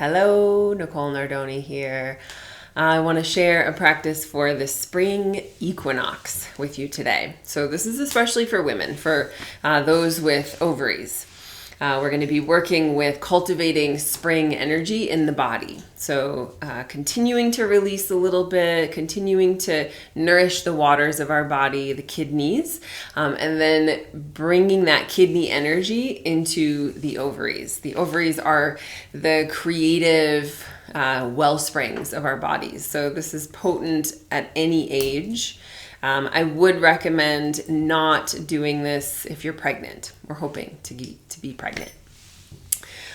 Hello, Nicole Nardoni here. I want to share a practice for the spring equinox with you today. So this is especially for women, for those with ovaries. We're going to be working with cultivating spring energy in the body. So continuing to release a little bit, continuing to nourish the waters of our body, the kidneys, and then bringing that kidney energy into the ovaries. The ovaries are the creative well springs of our bodies. So this is potent at any age. I would recommend not doing this if you're pregnant or hoping to be pregnant.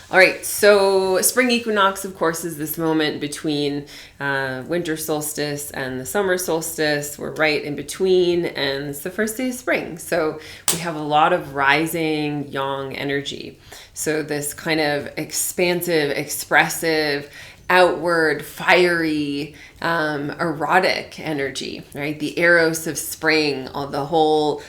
All right, so spring equinox, of course, is this moment between winter solstice and the summer solstice. We're right in between, and it's the first day of spring. So we have a lot of rising yang energy. So this kind of expansive, expressive, outward, fiery, erotic energy, right? The eros of spring, all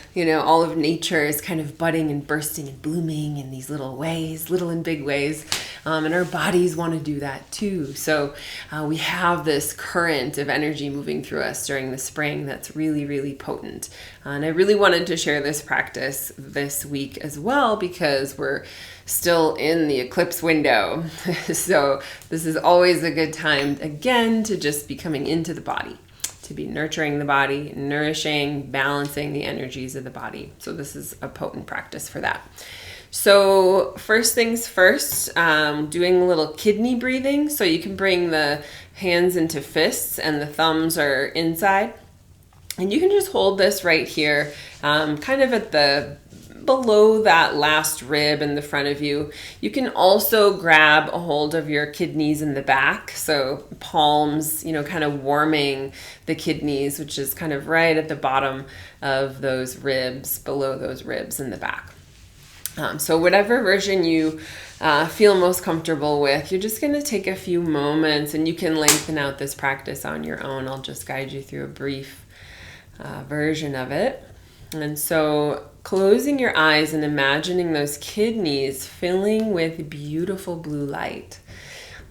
of nature is kind of budding and bursting and blooming in these little ways, little and big ways. And our bodies want to do that too. So we have this current of energy moving through us during the spring that's really, really potent. And I really wanted to share this practice this week as well because we're still in the eclipse window. So this is always a good time, again, to just be coming into the body, to be nurturing the body, nourishing, balancing the energies of the body. So this is a potent practice for that. So first things first, doing a little kidney breathing. So you can bring the hands into fists and the thumbs are inside. And you can just hold this right here, kind of at below that last rib in the front of you. You can also grab a hold of your kidneys in the back. So palms, kind of warming the kidneys, which is kind of right at the bottom of those ribs, below those ribs in the back. So whatever version you feel most comfortable with, you're just going to take a few moments and you can lengthen out this practice on your own. I'll just guide you through a brief version of it. And so closing your eyes and imagining those kidneys filling with beautiful blue light,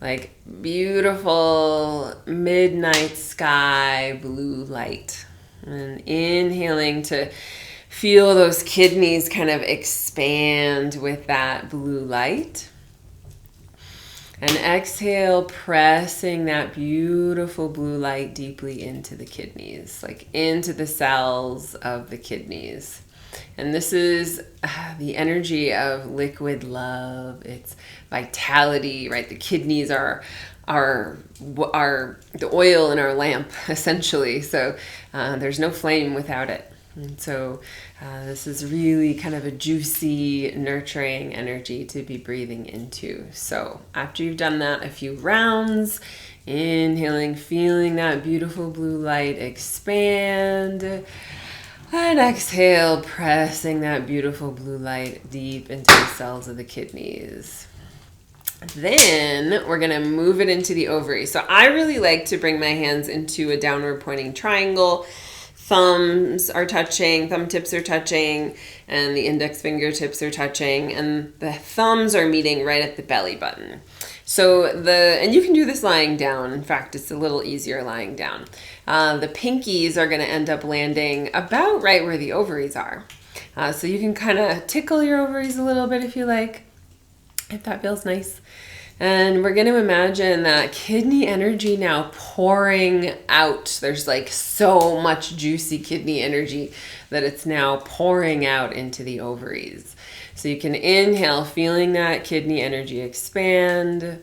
like beautiful midnight sky blue light. And inhaling to feel those kidneys kind of expand with that blue light. And exhale, pressing that beautiful blue light deeply into the kidneys, like into the cells of the kidneys. And this is the energy of liquid love. It's vitality, right? The kidneys are the oil in our lamp, essentially. So there's no flame without it. And so this is really kind of a juicy, nurturing energy to be breathing into. So after you've done that a few rounds, inhaling, feeling that beautiful blue light expand, and exhale, pressing that beautiful blue light deep into the cells of the kidneys. Then we're going to move it into the ovaries. So I really like to bring my hands into a downward pointing triangle. Thumbs are touching, thumb tips are touching, and the index fingertips are touching, and the thumbs are meeting right at the belly button. And you can do this lying down. In fact, it's a little easier lying down. The pinkies are going to end up landing about right where the ovaries are. So you can kind of tickle your ovaries a little bit if you like, if that feels nice. And we're going to imagine that kidney energy now pouring out. There's like so much juicy kidney energy that it's now pouring out into the ovaries. So you can inhale, feeling that kidney energy expand.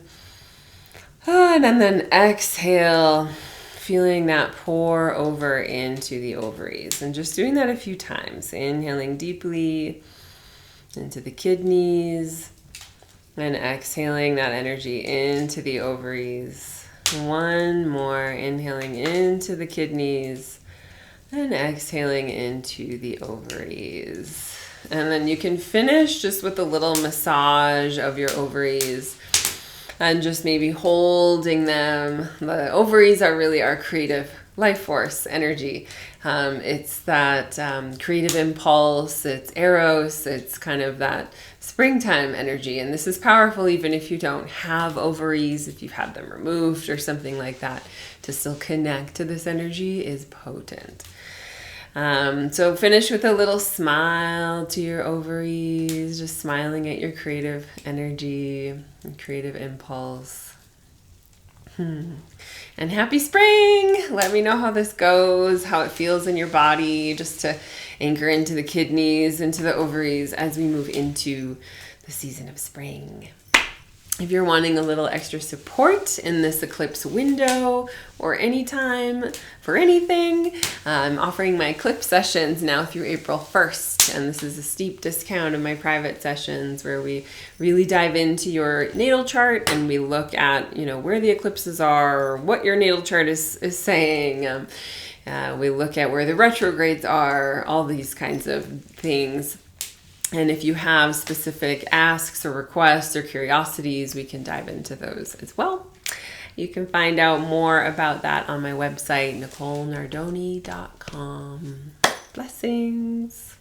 And then exhale, feeling that pour over into the ovaries. And just doing that a few times. Inhaling deeply into the kidneys. And exhaling that energy into the ovaries. One more, inhaling into the kidneys and exhaling into the ovaries. And then you can finish just with a little massage of your ovaries and just maybe holding them. The ovaries are really our creative life force energy. It's that creative impulse, it's eros, it's kind of that springtime energy. And this is powerful even if you don't have ovaries, if you've had them removed or something like that. To still connect to this energy is potent. So finish with a little smile to your ovaries, just smiling at your creative energy and creative impulse. And happy spring! Let me know how this goes, how it feels in your body, just to anchor into the kidneys, into the ovaries as we move into the season of spring. If you're wanting a little extra support in this eclipse window or anytime for anything, I'm offering my eclipse sessions now through April 1st. And this is a steep discount of my private sessions where we really dive into your natal chart and we look at, where the eclipses are, what your natal chart is saying. We look at where the retrogrades are, all these kinds of things. And if you have specific asks or requests or curiosities, we can dive into those as well. You can find out more about that on my website, NicoleNardoni.com. Blessings.